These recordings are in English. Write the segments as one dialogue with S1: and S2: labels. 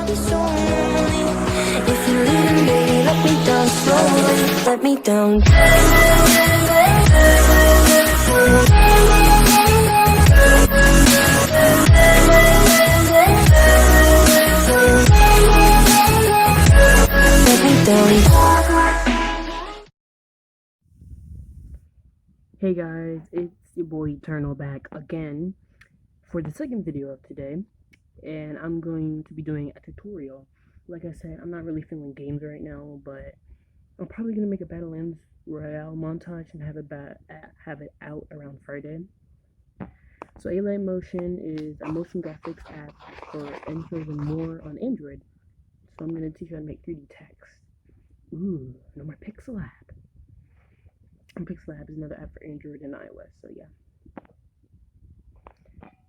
S1: be so lonely. If you're leaving, baby, let me down slowly. Let me down. Let me down.
S2: Hey guys, it's your boy Eternal back again for the second video of today, and I'm going to be doing a tutorial. Like I said, I'm not really feeling games right now, but I'm probably gonna make a Battlelands Royale montage and have it out around Friday. So Alight Motion is a motion graphics app for intros and more on Android. So I'm gonna teach you how to make 3D text. Ooh, no more Pixel app. Pixel is another app for Android and iOS, so yeah.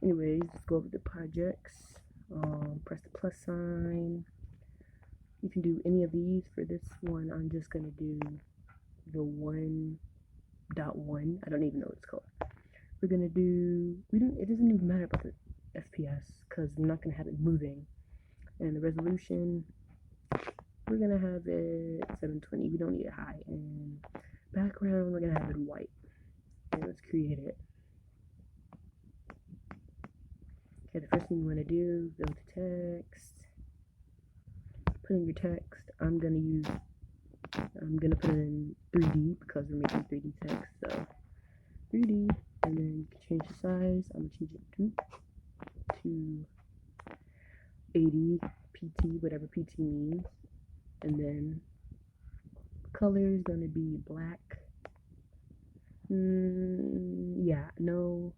S2: Anyways, let's go over the projects. Press the plus sign. You can do any of these. For this one, I'm just gonna do the 1.1. I don't even know what it's called. We're gonna do. It doesn't even matter about the FPS because I'm not gonna have it moving. And the resolution, we're gonna have it 720. We don't need it high. And background, we're gonna have it white. Okay, let's create it. Okay, the first thing you want to do, go to text, put in your text. I'm gonna put it in 3D because we're making 3D text, so 3D, and then you can change the size. I'm gonna change it to 80 PT, whatever PT means, and then color is gonna be black. Yeah, no.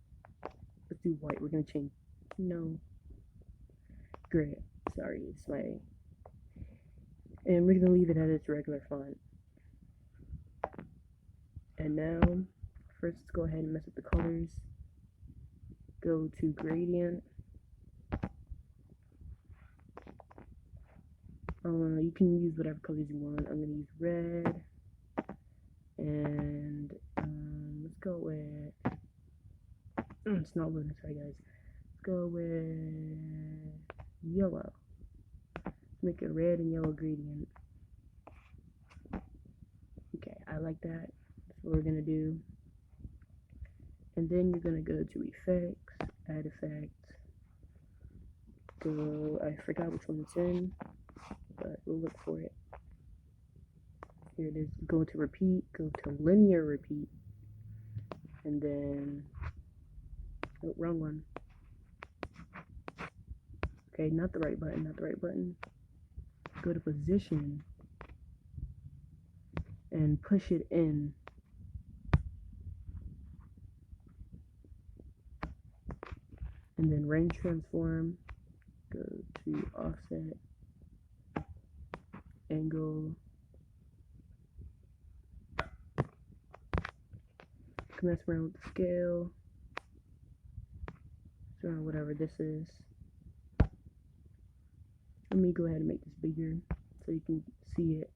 S2: Let's do white. We're gonna change. No. Great. Sorry, it's my. And we're gonna leave it at its regular font. And now, first, let's go ahead and mess with the colors. Go to gradient. You can use whatever colors you want. I'm gonna use red. And let's go with. It's not loading. Sorry, guys. Go with yellow. Make a red and yellow gradient. Okay, I like that. That's what we're gonna do. And then you're gonna go to effects, add effect. Go. I forgot which one it's in, but we'll look for it. Here it is. Go to repeat. Go to linear repeat, and then. Oh, wrong one. Okay, not the right button, not the right button. Go to position and push it in. And then range transform, go to offset, angle, mess around with the scale, around whatever this is. Let me go ahead and make this bigger so you can see it.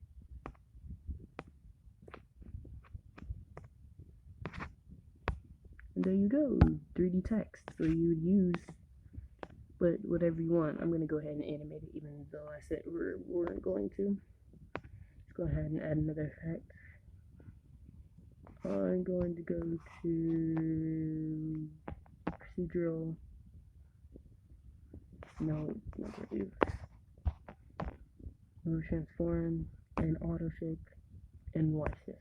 S2: And there you go, 3D text. So you would use, but whatever you want. I'm gonna go ahead and animate it, even though I said we weren't going to. Let's go ahead and add another effect. I'm going to go to procedural. No, not gonna do. Move transform and auto shape, and watch this.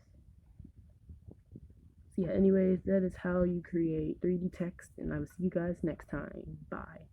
S2: So yeah, anyways, that is how you create 3D text, and I will see you guys next time. Bye.